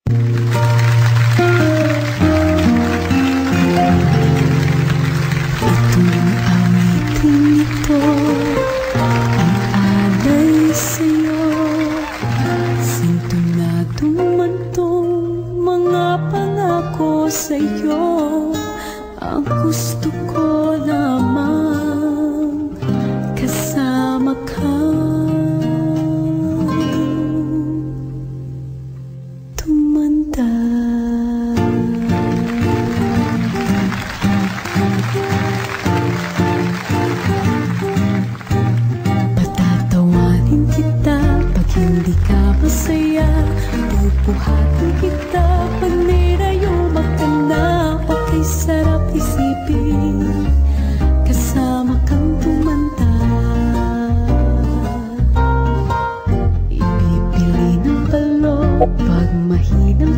Itong awitin ito ay alay sa'yo, sintonadong mantong mga pangako sa'yo. Ang gusto ko lamang kasama ka, tumanda. Patatawanin kita pag hindi ka masaya, pupuhatin kita pag nirayuma ka na. Okay, sarap isipin kasama kang tumanda. Ipipili ng balon pag mahinang